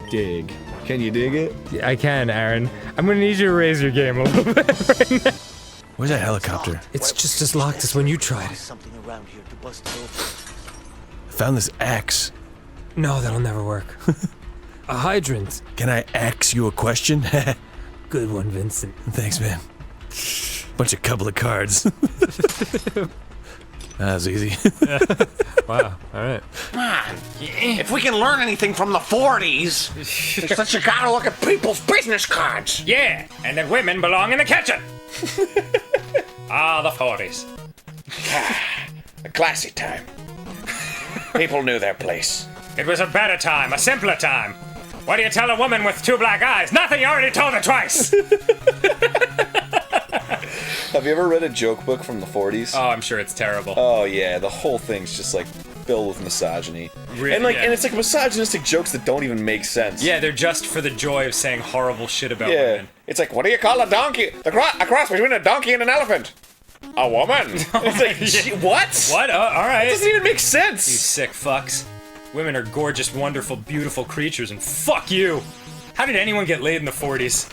dig. Can you dig it? Yeah, I can, Aaron. I'm gonna need you to raise your game a little bit right now. Where's that helicopter? It's just as locked as when you tried it. I found this axe. No, that'll never work. A hydrant. Can I axe you a question? Good one, Vincent. Thanks, man. Couple of cards. That was easy. Wow, alright. Come on, if we can learn anything from the 40s, it's that you gotta look at people's business cards. Yeah, and that women belong in the kitchen. The 40s. A classy time. People knew their place. It was a better time, a simpler time. What do you tell a woman with 2 black eyes? Nothing, you already told her twice. Have you ever read a joke book from the 40s? Oh, I'm sure it's terrible. Oh yeah, the whole thing's just like filled with misogyny. Really, and yeah. and it's like misogynistic jokes that don't even make sense. Yeah, they're just for the joy of saying horrible shit about Yeah. women. It's like, what do you call a donkey? A cross between a donkey and an elephant. A woman. It's like, what? What? Alright. It doesn't even make sense. You sick fucks. Women are gorgeous, wonderful, beautiful creatures, and fuck you! How did anyone get laid in the 40s?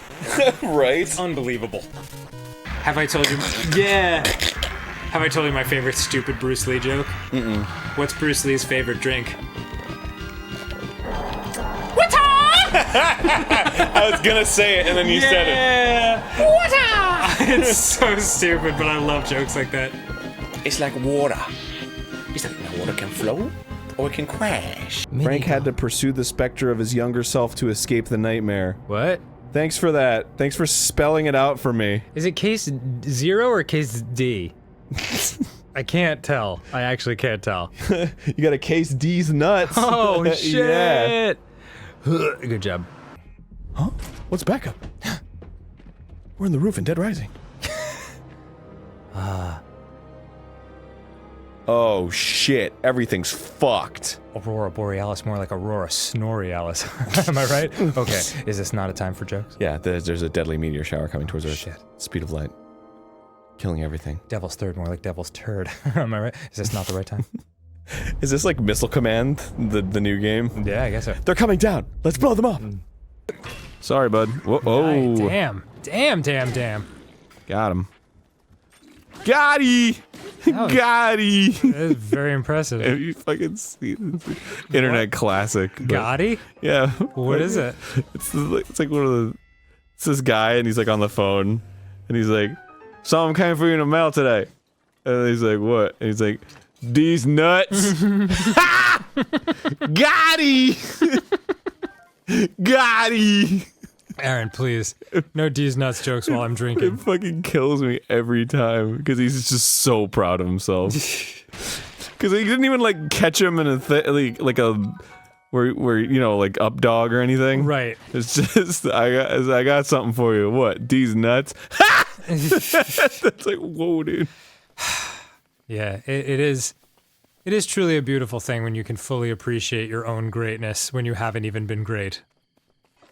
Right? Unbelievable. Have I told you? Yeah. Have I told you my favorite stupid Bruce Lee joke? Mm-mm. What's Bruce Lee's favorite drink? I was gonna say it and then you said it. It's so stupid, but I love jokes like that. It's like water. It's like the water can flow or it can crash. Frank had to pursue the specter of his younger self to escape the nightmare. What? Thanks for that. Thanks for spelling it out for me. Is it case 0 or case D? I can't tell. I actually can't tell. You got a case D's nuts. Oh, Yeah. shit! Good job. Huh? What's backup? We're in the roof in Dead Rising. Oh shit, everything's fucked. Aurora Borealis, more like Aurora Snorrealis. Am I right? Okay, is this not a time for jokes? Yeah, there's a deadly meteor shower coming towards Earth. Shit. Speed of light. Killing everything. Devil's third, more like Devil's turd. Am I right? Is this not the right time? Is this like Missile Command, the new game? Yeah, I guess so. They're coming down! Let's blow them up! Sorry, bud. Whoa, oh. Damn. Damn. Got him. Gotti! was- Gotti! That is very impressive. Have you fucking seen this? Internet classic. but- Gotti? Yeah. What is it? It's like one of the... It's this guy and he's like on the phone. And he's like, something came for you in the mail today. And he's like, what? And he's like, these nuts. Gotti! Gotti! Aaron, please. No Deznuts jokes while I'm It drinking. fucking kills me every time because he's just so proud of himself. Because he didn't even like catch him in a like a where you know like up dog or anything. Right. It's just I got something for you. What? These nuts? That's like whoa, dude. Yeah, it is truly a beautiful thing when you can fully appreciate your own greatness when you haven't even been great.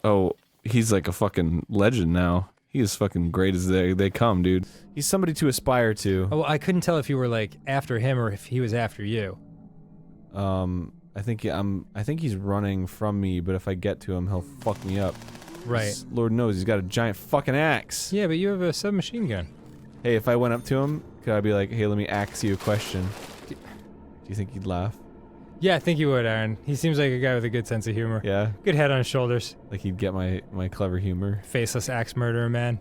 Oh, he's like a fucking legend now. He is fucking great as they come, dude. He's somebody to aspire to. Oh, I couldn't tell if you were like after him or if he was after you. I think he's running from me, but if I get to him, he'll fuck me up. Right. Lord knows he's got a giant fucking axe. Yeah, but you have a submachine gun. Hey, if I went up to him, could I be like, hey, let me ask you a question? Do you think he'd laugh? Yeah, I think you would, Aaron. He seems like a guy with a good sense of humor. Yeah? Good head on his shoulders. Like he'd get my clever humor? Faceless axe murderer man.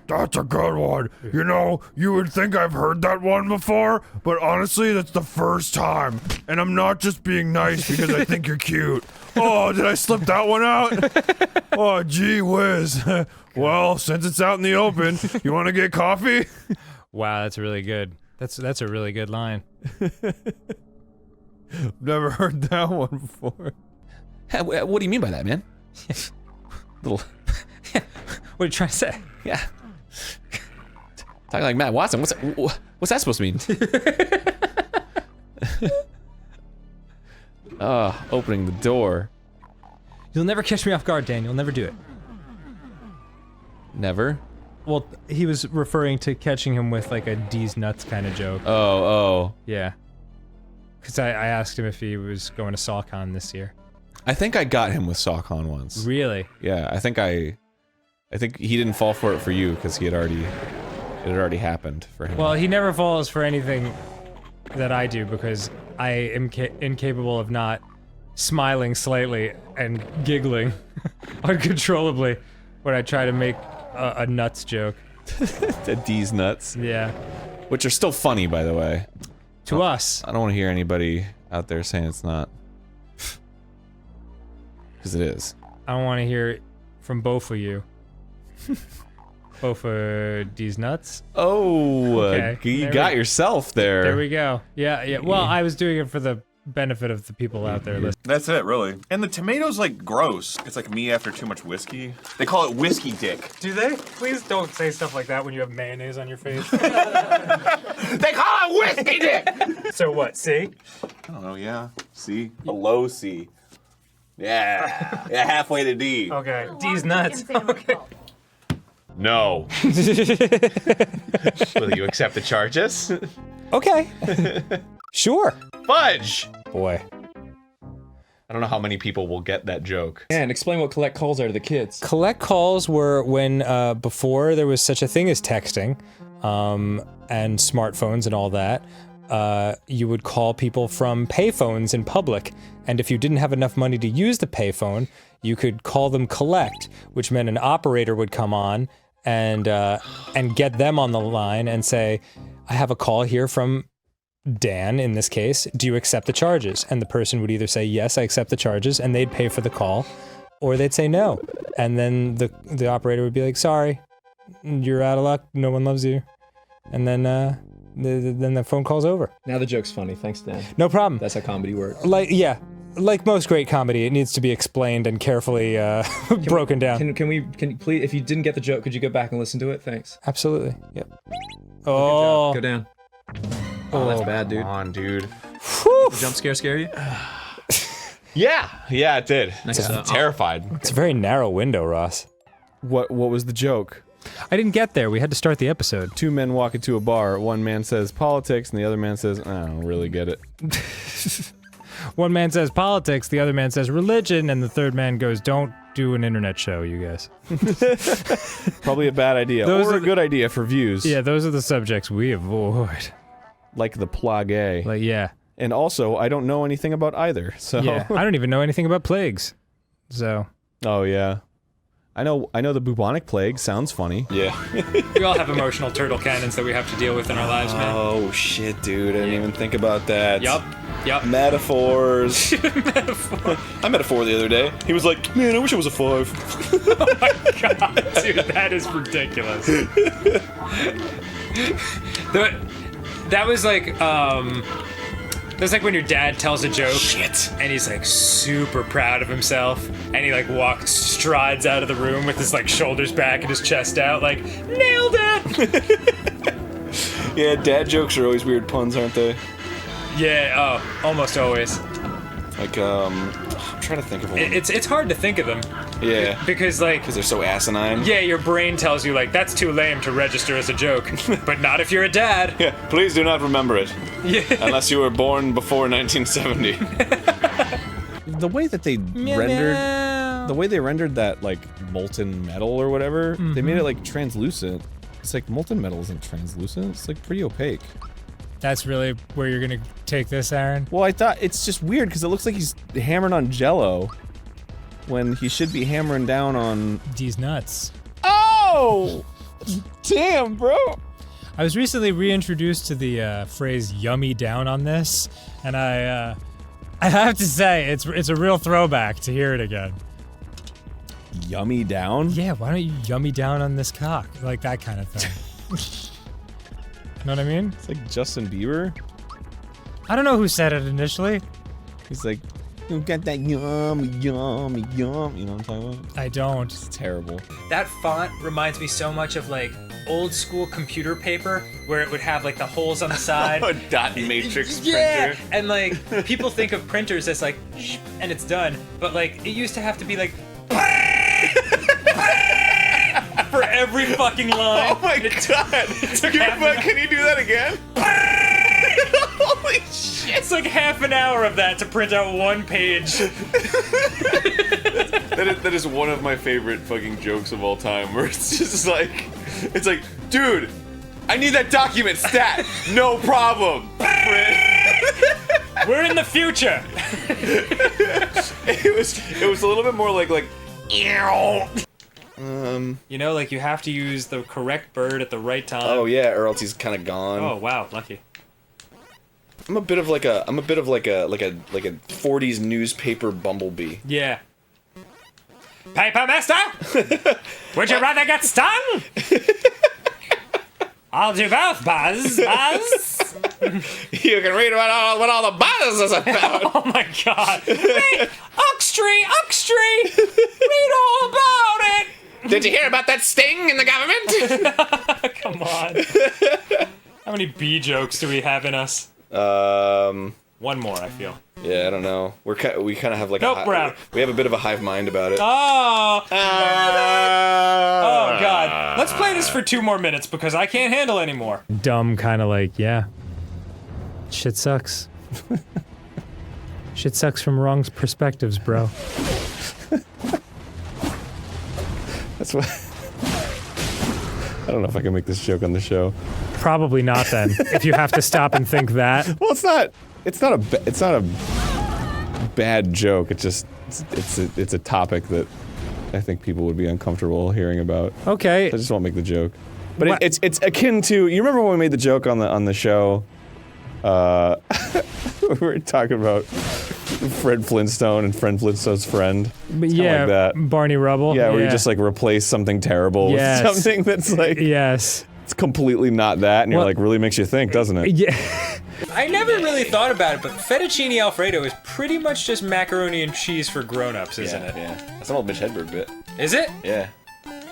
That's a good one. You know, you would think I've heard that one before, but honestly, that's the first time. And I'm not just being nice because I think you're cute. Oh, did I slip that one out? Oh, gee whiz. Well, since it's out in the open, you want to get coffee? Wow, that's really good. That's a really good line. Never heard that one before. What do you mean by that, man? Little... What are you trying to say? Yeah. Talking like Matt Watson. What's that supposed to mean? Opening the door. You'll never catch me off guard, Dan. You'll never do it. Never? Well, he was referring to catching him with like a Deznuts kind of joke. Oh. Yeah. Because I asked him if he was going to SawCon this year. I think I got him with sock on once. Really? Yeah, I think he didn't fall for it for you because it had already happened for him. Well, he never falls for anything that I do because I am incapable of not smiling slightly and giggling uncontrollably when I try to make a nuts joke. The Deznuts. Yeah. Which are still funny, by the way. To us. I don't want to hear anybody out there saying it's not. Because it is. I don't want to hear it from both of you. Both of these nuts. Oh, Okay, you got yourself there. There we go. Yeah. Well, I was doing it for the benefit of the people out there listening. That's it, really. And the tomato's like gross. It's like me after too much whiskey. They call it whiskey dick. Do they? Please don't say stuff like that when you have mayonnaise on your face. They call it whiskey dick! So what, C? I don't know, yeah. C. A low C. Yeah. Yeah, halfway to D. Okay. D's nuts. Okay. No. Will you accept the charges? Okay. Sure. Fudge! Boy. I don't know how many people will get that joke. And explain what collect calls are to the kids. Collect calls were when, before there was such a thing as texting, and smartphones and all that, you would call people from payphones in public, and if you didn't have enough money to use the payphone, you could call them collect, which meant an operator would come on and get them on the line and say, I have a call here from Dan, in this case, do you accept the charges? And the person would either say, yes, I accept the charges, and they'd pay for the call, or they'd say no. And then the operator would be like, sorry, you're out of luck, no one loves you. And then the phone call's over. Now the joke's funny. Thanks, Dan. No problem. That's how comedy works. Like most great comedy, it needs to be explained and carefully broken down. Can you please, if you didn't get the joke, could you go back and listen to it? Thanks. Absolutely. Yep. Oh. Go down. Oh, that's bad, dude. Come on, dude. Did the jump scare you? Yeah, it did. Nice. I'm terrified. It's a very narrow window, Ross. What was the joke? I didn't get there. We had to start the episode. Two men walk into a bar. One man says politics, and the other man says, I don't really get it. One man says politics, the other man says religion, and the third man goes, don't do an internet show, you guys. Probably a bad idea. Or a good idea for views. Yeah, those are the subjects we avoid. Like the plague. Like, yeah. And also, I don't know anything about either, so... Yeah, I don't even know anything about plagues. So... Oh, yeah. I know the bubonic plague. Sounds funny. Yeah. We all have emotional turtle cannons that we have to deal with in our lives, man. Oh, shit, dude. I didn't even think about that. Yup. Metaphors. I met a 4 the other day. He was like, man, I wish it was a 5. Oh my god, dude, that is ridiculous. That was like, that's like when your dad tells a joke, and he's like super proud of himself, and he like strides out of the room with his like shoulders back and his chest out, like, nailed it! Yeah, dad jokes are always weird puns, aren't they? Yeah, almost always. Like, I'm trying to think of one. It's hard to think of them. Yeah. Because like... Because they're so asinine. Yeah, your brain tells you like, that's too lame to register as a joke. But not if you're a dad. Yeah, please do not remember it. Yeah. Unless you were born before 1970. The way that they rendered that, like, molten metal or whatever, they made it, like, translucent. It's like, molten metal isn't translucent. It's, like, pretty opaque. That's really where you're gonna take this, Aaron? Well, I thought it's just weird because it looks like he's hammering on Jello when he should be hammering down on These nuts. Oh! Damn, bro! I was recently reintroduced to the phrase "yummy down" on this, and I have to say it's a real throwback to hear it again. Yummy down? Yeah, why don't you yummy down on this cock? Like that kind of thing. Know what I mean? It's like Justin Bieber. I don't know who said it initially. He's like, you got that yum, yum, yum. You know what I'm talking about? I don't. It's terrible. That font reminds me so much of like old school computer paper where it would have like the holes on the side. A dot matrix Yeah, printer. and like people think of printers as like, shh, and it's done. But like it used to have to be like for every fucking line. Oh my god! Can you do that again? Holy Holy shit! It's like half an hour of that to print out one page. That is one of my favorite fucking jokes of all time, where it's just like, dude, I need that document stat. No problem. We're in the future. It was a little bit more like You know, like you have to use the correct bird at the right time. Oh yeah, or else he's kind of gone. Oh wow, lucky. I'm a bit of like a 40s newspaper bumblebee. Yeah. Paper master? Would you rather get stung? I'll do both, Buzz. Buzz. You can read what all the buzz is about. Oh my god. Hey, Oxtree! Read all about it! Did you hear about that sting in the government? Come on. How many bee jokes do we have in us? One more, I feel. Yeah, I don't know. We kind of have like Nope, we're out. we have a bit of a hive mind about it. Oh! Oh god. Let's play this for 2 more minutes because I can't handle anymore. Dumb, kind of like, yeah. Shit sucks. Shit sucks from wrong perspectives, bro. That's what. I don't know if I can make this joke on the show. Probably not then, if you have to stop and think that. Well, it's not a bad joke. It's a topic that I think people would be uncomfortable hearing about. Okay. So I just won't make the joke. But it's akin to, you remember when we made the joke on the show? We were talking about Fred Flintstone and Fred Flintstone's friend. But yeah, like that. Barney Rubble. Yeah, where you just like replace something terrible with something that's like yes, it's completely not that, and you're like, really makes you think, doesn't it? Yeah. I never really thought about it, but fettuccine alfredo is pretty much just macaroni and cheese for grown-ups, isn't it? Yeah. That's an old Mitch Hedberg bit. Is it? Yeah.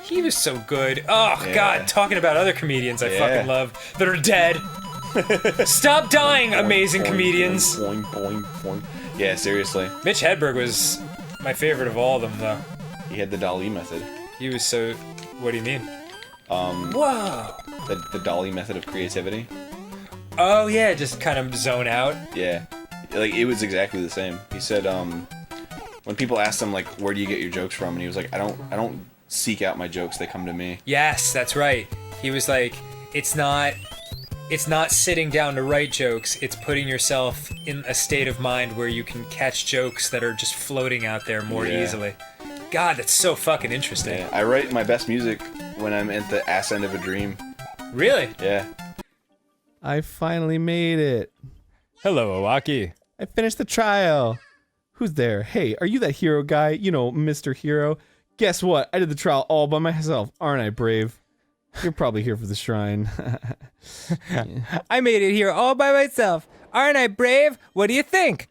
He was so good. Oh god, talking about other comedians I fucking love that are dead. Stop dying, amazing comedians. Boing, boing, boing. Yeah, seriously. Mitch Hedberg was my favorite of all of them, though. He had the Dolly Method. He was so... What do you mean? Whoa! The Dolly Method of creativity. Oh yeah, just kind of zone out. Yeah. Like, it was exactly the same. He said, when people asked him, like, where do you get your jokes from? And he was like, I don't seek out my jokes, they come to me. Yes, that's right. He was like, it's not sitting down to write jokes, it's putting yourself in a state of mind where you can catch jokes that are just floating out there more easily. God, that's so fucking interesting. Yeah, I write my best music when I'm at the ass end of a dream. Really? Yeah. I finally made it. Hello, Owaki. I finished the trial. Who's there? Hey, are you that hero guy? You know, Mr. Hero. Guess what? I did the trial all by myself. Aren't I brave? You're probably here for the shrine. I made it here all by myself. Aren't I brave? What do you think?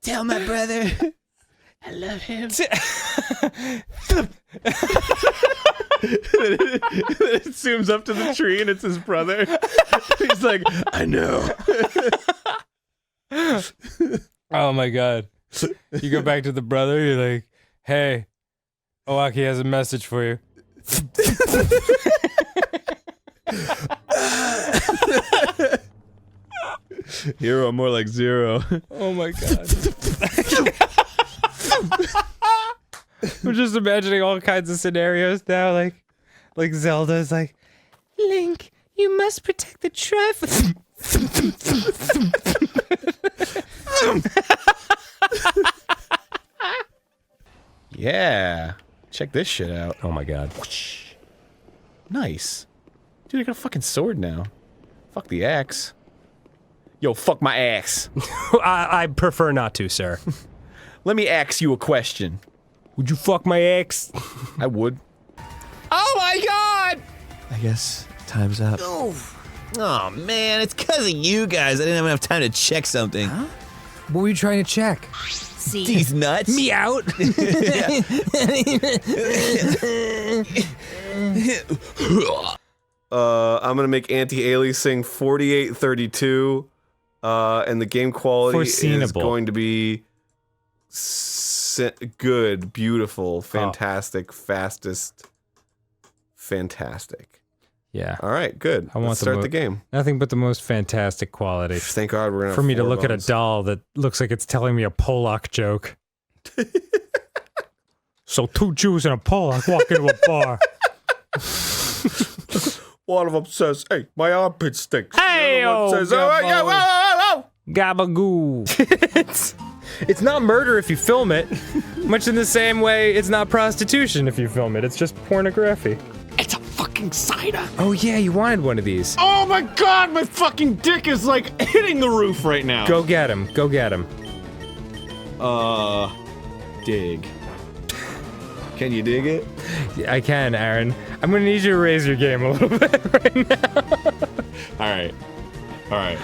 Tell my brother I love him. It zooms up to the tree and it's his brother. He's like, I know. Oh my god. You go back to the brother, you're like, hey, Owaki has a message for you. Hero, more like zero. Oh my god. I'm just imagining all kinds of scenarios now, like Zelda's like, Link, you must protect the trifle. Yeah. Check this shit out. Oh my god. Nice. Dude, I got a fucking sword now. Fuck the axe. Yo, fuck my axe. I prefer not to, sir. Let me ask you a question. Would you fuck my ex? I would. Oh my god! I guess time's up. Oh man, it's cause of you guys. I didn't have enough time to check something. Huh? What were you trying to check? See these nuts? Me out? I'm gonna make AntiAliasing 4832, and the game quality is Foreseeable. going to be good, beautiful, fantastic, fastest, fantastic. Yeah. All right, good. I want Let's start the game. Nothing but the most fantastic quality. Thank God we're gonna For me to have 4 look at a votes. doll that looks like it's telling me a Polak joke. So 2 Jews and a Polak walk into a bar. One of them says, "Hey, my armpit stinks." Hey, The other one says, "Oh, yeah, whoa, whoa, whoa." Gabagoo. It's not murder if you film it. Much in the same way, it's not prostitution if you film it. It's just pornography. It's a fucking cider. Oh yeah, you wanted one of these. Oh my god, my fucking dick is like hitting the roof right now. Go get him. Go get him. Dig. Can you dig it? I can, Aaron. I'm gonna need you to raise your game a little bit right now. All right. All right.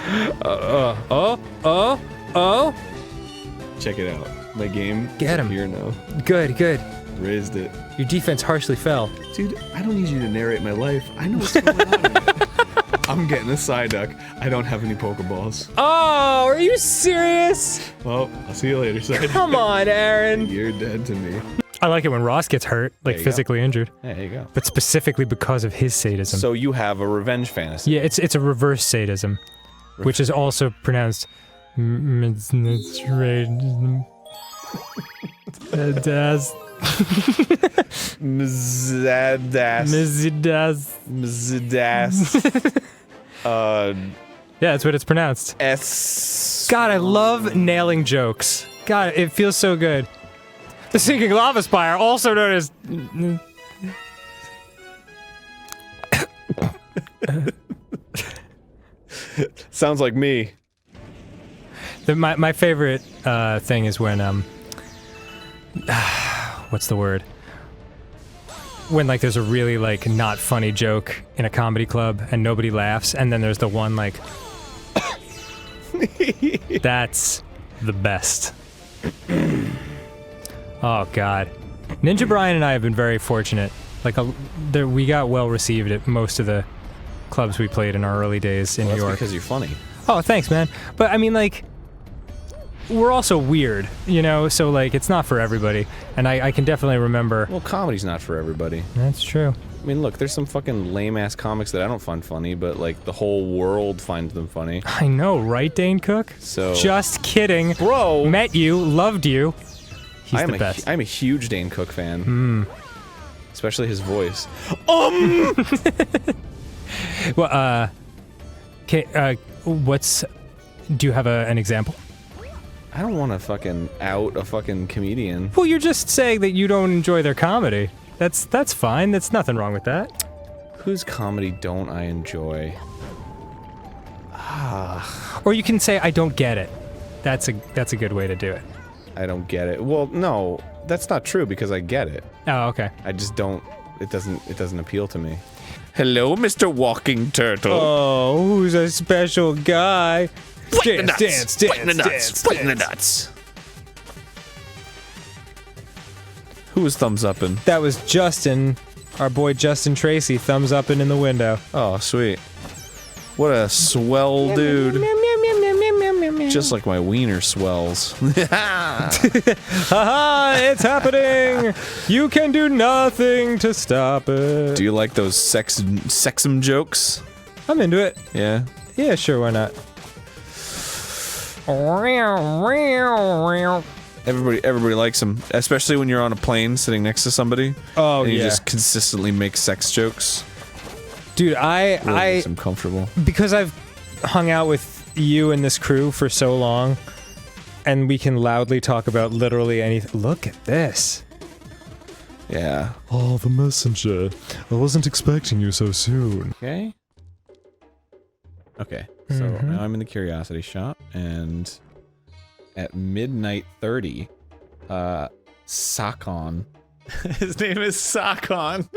Oh. Check it out. My game Get is him. here now. Good. Raised it. Your defense harshly fell. Dude, I don't need you to narrate my life. I know what's going on. I'm getting a side duck. I don't have any Pokeballs. Oh, are you serious? Well, I'll see you later, side. Come on, Aaron. You're dead to me. I like it when Ross gets hurt, like you go. physically injured, There you go. but specifically because of his sadism. So you have a revenge fantasy. Yeah, it's a reverse sadism, which is also pronounced sadism. Mzadas. Mzadas. Yeah, that's what it's pronounced. S. God, I love nailing jokes. God, it feels so good. The sinking lava spire, also known as... Sounds like me. My favorite thing is when what's the word? When like there's a really like not funny joke in a comedy club and nobody laughs, and then there's the one like that's the best. Oh God, Ninja Brian and I have been very fortunate. Like we got well received at most of the clubs we played in our early days in New York. Because you're funny. Oh, thanks, man. But I mean, like, we're also weird, you know? So, like, it's not for everybody. And I can definitely remember... Well, comedy's not for everybody. That's true. I mean, look, there's some fucking lame-ass comics that I don't find funny, but, like, the whole world finds them funny. I know, right, Dane Cook? So... Just kidding. Bro! Met you, loved you. He's the best. I'm a huge Dane Cook fan. Especially his voice. Well, what's... Do you have an example? I don't want to fucking out a fucking comedian. Well, you're just saying that you don't enjoy their comedy. That's fine. That's nothing wrong with that. Whose comedy don't I enjoy? Or you can say, I don't get it. That's a good way to do it. I don't get it. Well, no, that's not true because I get it. Oh, okay. I just don't. It doesn't appeal to me. Hello, Mr. Walking Turtle. Oh, who's a special guy? Dance. the nuts. Who was thumbs upping? That was Justin, our boy Justin Tracy, thumbs upping in the window. Oh, sweet. What a swell dude. Just like my wiener swells. Haha, it's happening! You can do nothing to stop it. Do you like those sexum jokes? I'm into it. Yeah. Yeah, sure, why not? Everybody likes them, especially when you're on a plane sitting next to somebody. Oh, and you yeah. just consistently make sex jokes. Dude, Really makes them comfortable. because I've hung out with you and this crew for so long, and we can loudly talk about literally anything. Look at this. Yeah. Oh, the messenger. I wasn't expecting you so soon. Okay. Okay. So now I'm in the curiosity shop, and at midnight 30, Sakon. His name is Sakon.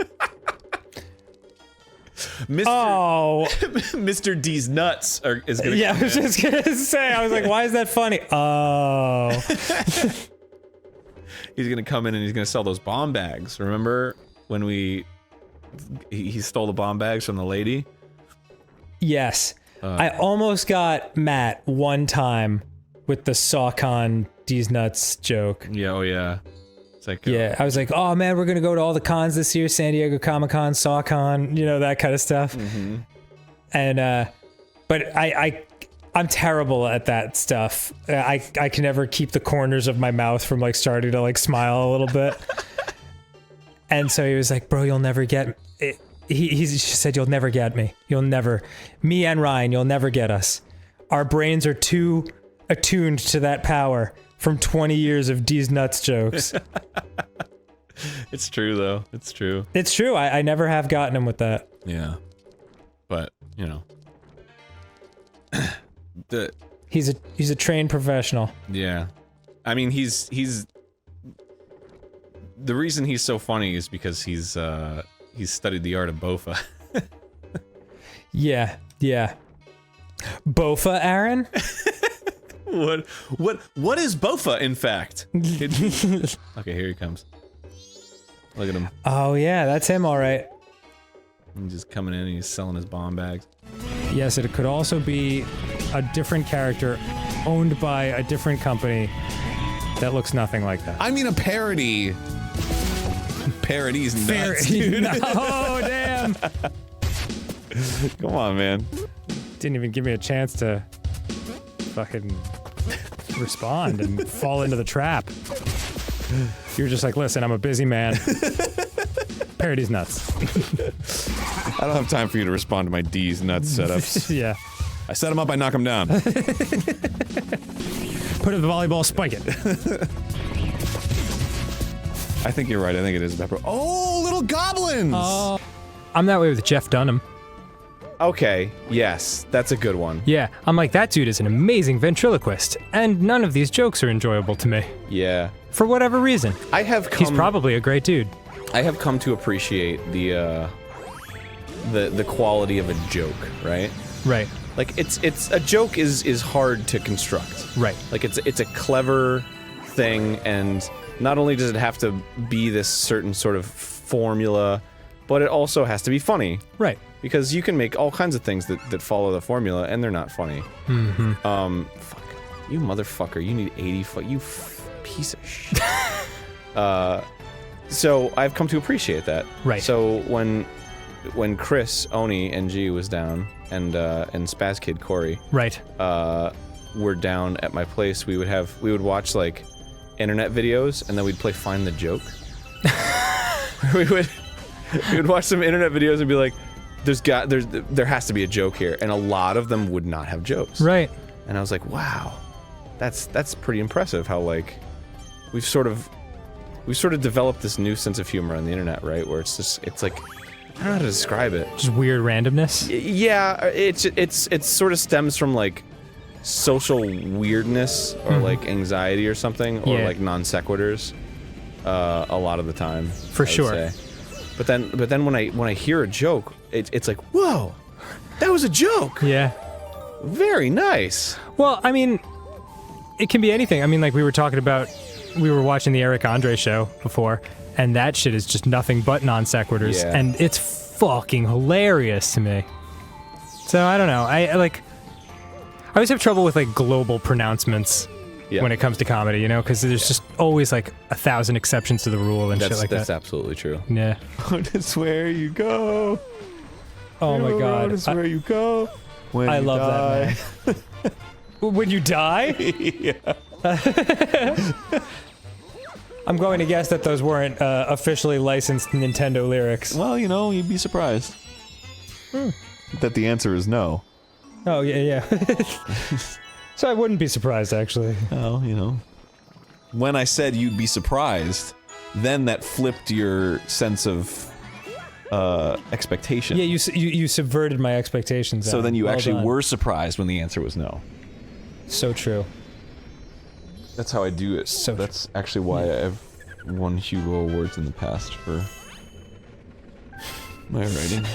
Mr. Oh, Mr. Deznuts is gonna. yeah, I come was in. just gonna say, I was like, why is that funny? Oh. He's gonna come in and he's gonna sell those bomb bags. Remember when he stole the bomb bags from the lady? Yes. I almost got Matt one time with the Sakon Deznuts joke. Yeah, oh yeah. It's like Yeah, I was like, oh man, we're gonna go to all the cons this year, San Diego Comic-Con, SawCon, you know, that kind of stuff. And, but I'm terrible at that stuff. I can never keep the corners of my mouth from like starting to like smile a little bit. And so he was like, bro, you'll never get it. He said, you'll never get me. You'll never, me and Ryan, you'll never get us. Our brains are too attuned to that power from 20 years of Deznuts jokes. It's true though. It's true. It's true. I never have gotten him with that. Yeah. But, you know. He's a trained professional. Yeah. I mean, he's the reason he's so funny is because he's studied the art of Bofa. Yeah. Bofa, Arin? What is Bofa, in fact? Okay, here he comes. Look at him. Oh yeah, that's him, all right. He's just coming in and he's selling his bomb bags. Yes, it could also be a different character owned by a different company that looks nothing like that. I mean a parody. Parody's nuts, dude. Oh, damn. Come on, man. Didn't even give me a chance to fucking respond and fall into the trap. You're just like, listen, I'm a busy man. Parody's nuts. I don't have time for you to respond to my D's nuts setups. Yeah. I set him up, I knock him down. Put it in the volleyball, spike it. I think you're right. I think it is pepper. Oh, little goblins! I'm that way with Jeff Dunham. Okay, yes, that's a good one. Yeah, I'm like, that dude is an amazing ventriloquist, and none of these jokes are enjoyable to me. Yeah. For whatever reason. I have come... He's probably a great dude. I have come to appreciate the quality of a joke, right? Right. Like, it's a joke is hard to construct. Right. Like, it's a clever thing, and not only does it have to be this certain sort of formula, but it also has to be funny. Right. Because you can make all kinds of things that follow the formula, and they're not funny. Mm-hmm. Fuck. You motherfucker, you need 80 you piece of shit. So I've come to appreciate that. Right. So when Chris, Oni, and G was down, and Spaz Kid Corey, right, were down at my place, we would watch like internet videos, and then we'd play Find the Joke. we would watch some internet videos and be like, there has to be a joke here, and a lot of them would not have jokes. Right. And I was like, wow, that's pretty impressive how like we've sort of developed this new sense of humor on the internet, right? Where it's like, I don't know how to describe it. Just weird randomness? Yeah, it sort of stems from like social weirdness or like anxiety or something, or like non sequiturs. A lot of the time, for sure. Say. But then when I hear a joke, it's like, whoa, that was a joke. Yeah. Very nice. Well, I mean, it can be anything. I mean, like we were talking about, we were watching the Eric Andre show before, and that shit is just nothing but non sequiturs, and it's fucking hilarious to me. So I don't know. I always have trouble with like global pronouncements when it comes to comedy, you know, because there's just always like 1,000 exceptions to the rule and shit like that. That's absolutely true. Yeah. Notice where you go. Oh my god. Notice where you go. When I you love die. that, man. When you die? Yeah. I'm going to guess that those weren't officially licensed Nintendo lyrics. Well, you know, you'd be surprised. That the answer is no. Oh, yeah. So I wouldn't be surprised, actually. Oh, you know. When I said you'd be surprised, then that flipped your sense of expectation. Yeah, you subverted my expectations. So then you well actually done. were surprised when the answer was no. So true. That's how I do it. So that's actually why I've won Hugo Awards in the past for my writing.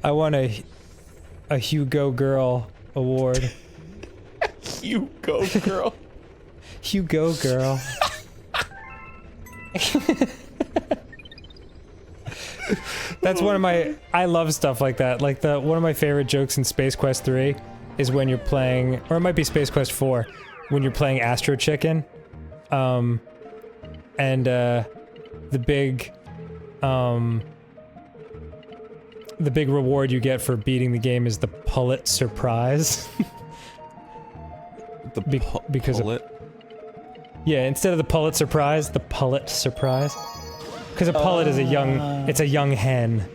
I won a Hugo Girl Award. Hugo Girl. Hugo Girl. That's one of my... I love stuff like that. Like, one of my favorite jokes in Space Quest 3 is when you're playing... Or it might be Space Quest 4. when you're playing Astro Chicken. And the big reward you get for beating the game is the Pullet Surprise. Because Pullet? Yeah, instead of the Pullet Surprise, the Pullet Surprise. Because a pullet is a young hen.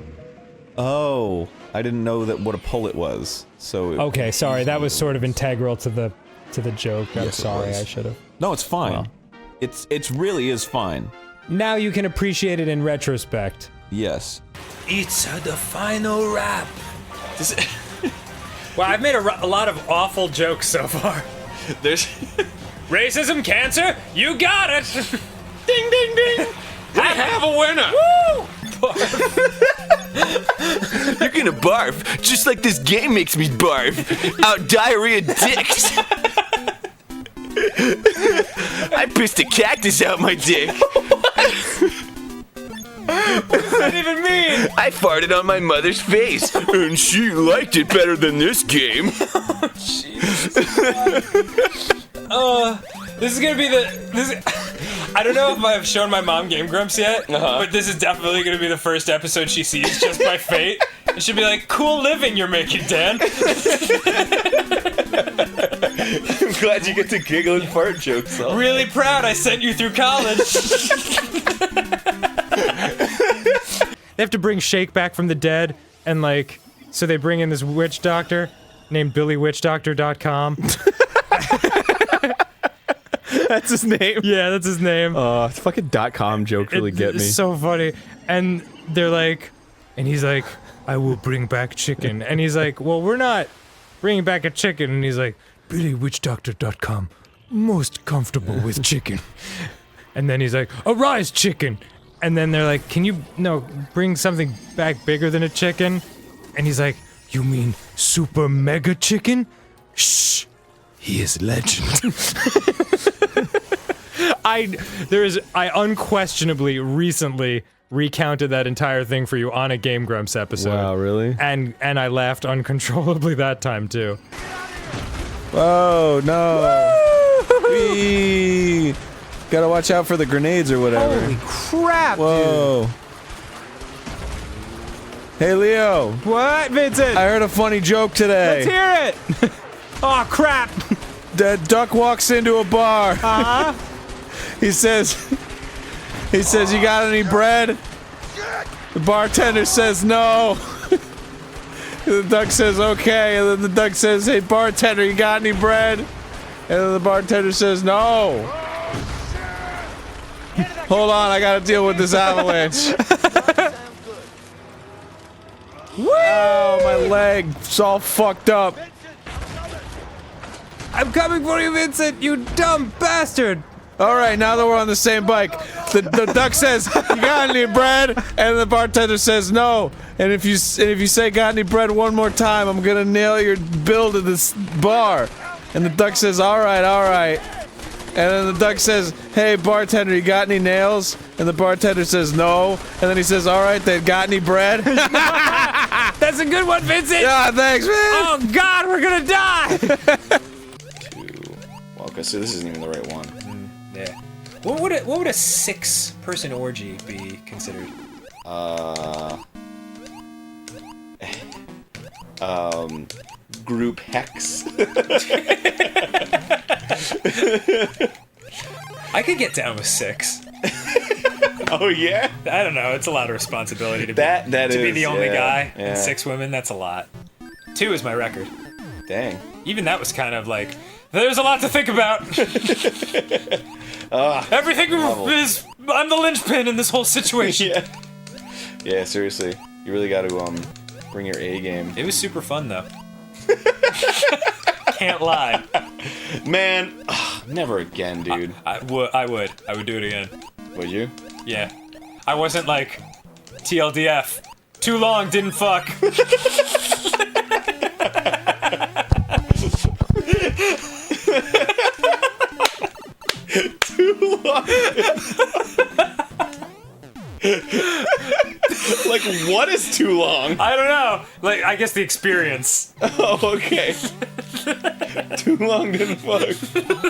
Oh, I didn't know that what a pullet was. So Okay, sorry, that was sort of integral to the joke. I'm Yes, it sorry, was. I should have. No, it's fine. Well. It's really is fine. Now you can appreciate it in retrospect. Yes. It's the final wrap. Well, I've made a lot of awful jokes so far. There's Racism, cancer, you got it! ding ding ding. I have a winner. Woo! You're gonna barf, just like this game makes me barf. Out diarrhea dicks. I pissed a cactus out my dick. What does that even mean? I farted on my mother's face, and she liked it better than this game. This is gonna be I don't know if I've shown my mom Game Grumps yet, but this is definitely gonna be the first episode she sees just by fate. And she'll be like, cool living you're making, Dan. I'm glad you get to giggle and fart jokes. Really proud I sent you through college. They have to bring Shake back from the dead, and like, so they bring in this witch doctor named BillyWitchDoctor.com. That's his name. Yeah, that's his name. Fucking .com jokes really get me. It's so funny. And they're like, and he's like, I will bring back chicken. And he's like, well, we're not bringing back a chicken. And he's like, BillyWitchDoctor.com, most comfortable with chicken. And then he's like, arise, chicken. And then they're like, can you, bring something back bigger than a chicken? And he's like, you mean super mega chicken? Shh, he is legend. I unquestionably recently recounted that entire thing for you on a Game Grumps episode. Wow, really? And I laughed uncontrollably that time too. Oh no! Whee! Gotta watch out for the grenades or whatever. Holy crap, Whoa! Hey Leo, dude! What, Vincent? I heard a funny joke today. Let's hear it! Oh crap! The duck walks into a bar. Uh-huh. He says, you got any bread? The bartender says no. The duck says okay, and then the duck says, hey bartender, you got any bread? And then the bartender says no. Hold on, I gotta deal with this avalanche. Ow, my leg's all fucked up. I'm coming for you, Vincent, you dumb bastard! Alright, now that we're on the same bike, the duck says, you got any bread? And the bartender says no. And if you say got any bread one more time, I'm gonna nail your bill to this bar. And the duck says, alright. And then the duck says, hey bartender, you got any nails? And the bartender says no. And then he says, alright, then got any bread? That's a good one, Vincent! Yeah, thanks, man! Oh god, we're gonna die! Well, okay, so this isn't even the right one. Yeah. What would a 6-person orgy be considered? Group hex. I could get down with 6. Oh yeah. I don't know. It's a lot of responsibility to be the only guy and 6 women. That's a lot. 2 is my record. Dang. Even that was kind of like, there's a lot to think about. Everything is, I'm the linchpin in this whole situation. Yeah. Yeah, seriously. You really got to bring your A game. It was super fun though. Can't lie. Man, never again, dude. I would do it again. Would you? Yeah. I wasn't like TLDF. Too long, didn't fuck. Too long. Like, what is too long? I don't know. Like, I guess the experience. Oh, okay. Too long didn't fuck.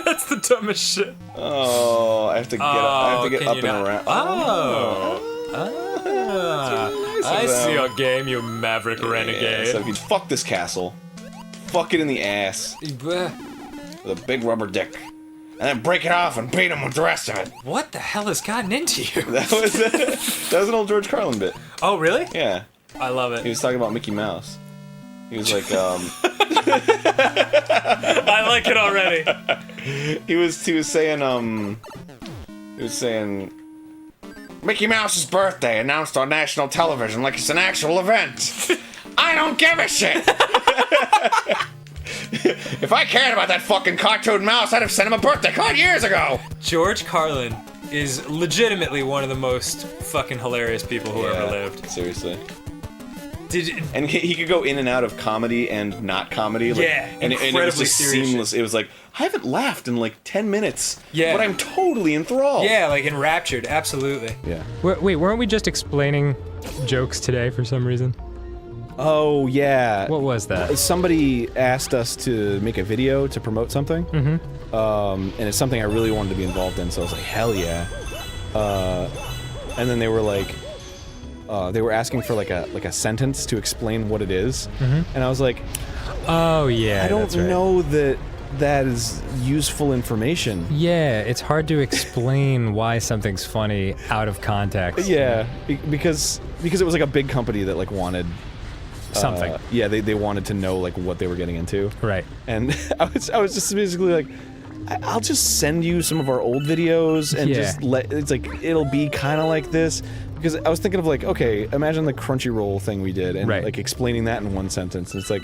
That's the dumbest shit. Oh, I have to get up can you and not- around. I see your game, you maverick renegade. So if you fuck this castle, fuck it in the ass with a big rubber dick, and then break it off and beat him with the rest of it. What the hell has gotten into you? That was an old George Carlin bit. Oh, really? Yeah, I love he it. was talking about Mickey Mouse. He was like, I like it already. he was saying, Mickey Mouse's birthday announced on national television like it's an actual event. I don't give a shit. If I cared about that fucking cartoon mouse, I'd have sent him a birthday card years ago. George Carlin is legitimately one of the most fucking hilarious people who ever lived. Seriously. And he could go in and out of comedy and not comedy. Like, yeah, and it was just serious seamless. shit. It was like, I haven't laughed in like 10 minutes. Yeah. But I'm totally enthralled. Yeah, like enraptured, absolutely. Yeah. Wait, weren't we just explaining jokes today for some reason? Oh, yeah. What was that? Somebody asked us to make a video to promote something. Mm-hmm. And it's something I really wanted to be involved in, so I was like, hell yeah. And then they were like, they were asking for like a sentence to explain what it is. Mm-hmm. And I was like, oh, yeah, I don't that's right. know that is useful information. Yeah, it's hard to explain why something's funny out of context. Yeah, because it was like a big company that like wanted something. Yeah, they wanted to know like what they were getting into. Right. And I was just basically like, I'll just send you some of our old videos and just it's like it'll be kind of like this. Because I was thinking of like, okay, imagine the Crunchyroll thing we did and like explaining that in one sentence. And it's like,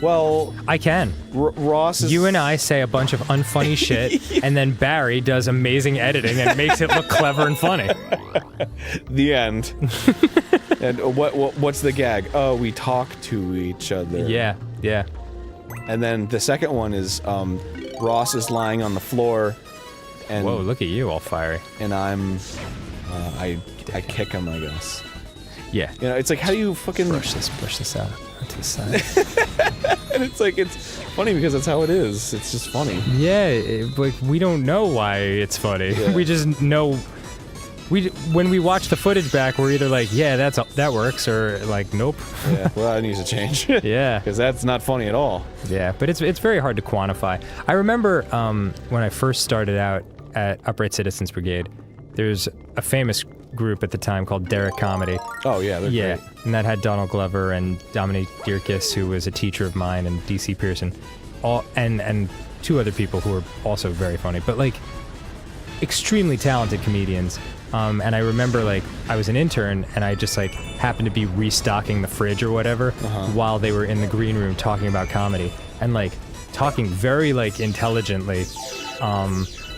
well, I can. Ross is... You and I say a bunch of unfunny shit, and then Barry does amazing editing and makes it look clever and funny. The end. And what's the gag? Oh, we talk to each other. Yeah, yeah. And then the second one is Ross is lying on the floor, and whoa, look at you, all fiery. And I'm, I kick him, I guess. Yeah. You know, it's like, how do you fucking brush this out to the side? And it's like, it's funny because that's how it is. It's just funny. Yeah, like we don't know why it's funny. Yeah. We just know. When we watch the footage back, we're either like, yeah, that works, or like, nope. Yeah, well, that needs to change. Yeah, because that's not funny at all. Yeah, but it's very hard to quantify. I remember when I first started out at Upright Citizens Brigade, there's a famous group at the time called Derek Comedy. Oh yeah, they're great. And that had Donald Glover and Dominique Dierkes, who was a teacher of mine, and DC Pearson, and two other people who were also very funny, but like extremely talented comedians. And I remember like I was an intern and I just like happened to be restocking the fridge or whatever while they were in the green room talking about comedy and like talking very like intelligently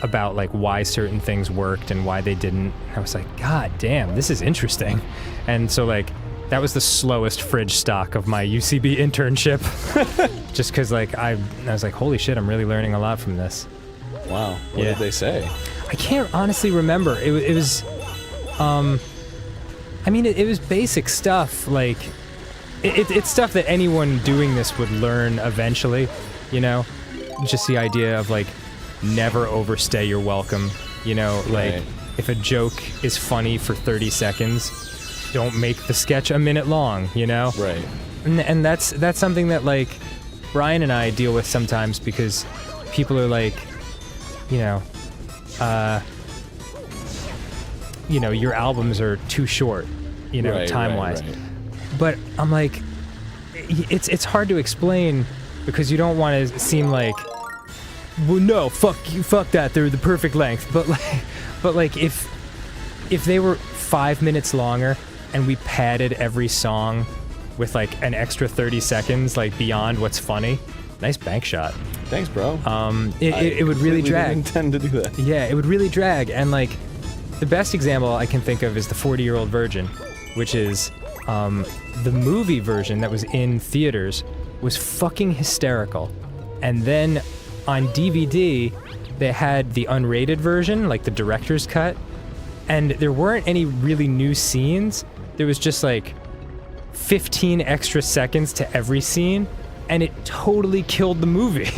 about like why certain things worked and why they didn't. I was like, God damn, this is interesting. And so like that was the slowest fridge stock of my UCB internship. Just because like I was like, holy shit, I'm really learning a lot from this. Wow. What did they say? I can't honestly remember. It was, I mean, it was basic stuff. Like, it's stuff that anyone doing this would learn eventually, you know? Just the idea of, like, never overstay your welcome, you know? Like, if a joke is funny for 30 seconds, don't make the sketch a minute long, you know? Right. And that's something that, like, Brian and I deal with sometimes because people are like, you know, your albums are too short, you know, time-wise. Right. But I'm like, it's hard to explain because you don't want to seem like, well, no, fuck you, fuck that, they're the perfect length. But like, if they were 5 minutes longer and we padded every song with like an extra 30 seconds, like beyond what's funny, nice bank shot. Thanks, bro. It would really drag. Didn't intend to do that. Yeah, it would really drag. And like, the best example I can think of is the 40-Year-Old Virgin, which is the movie version that was in theaters was fucking hysterical. And then on DVD, they had the unrated version, like the director's cut, and there weren't any really new scenes, there was just like 15 extra seconds to every scene, and it totally killed the movie.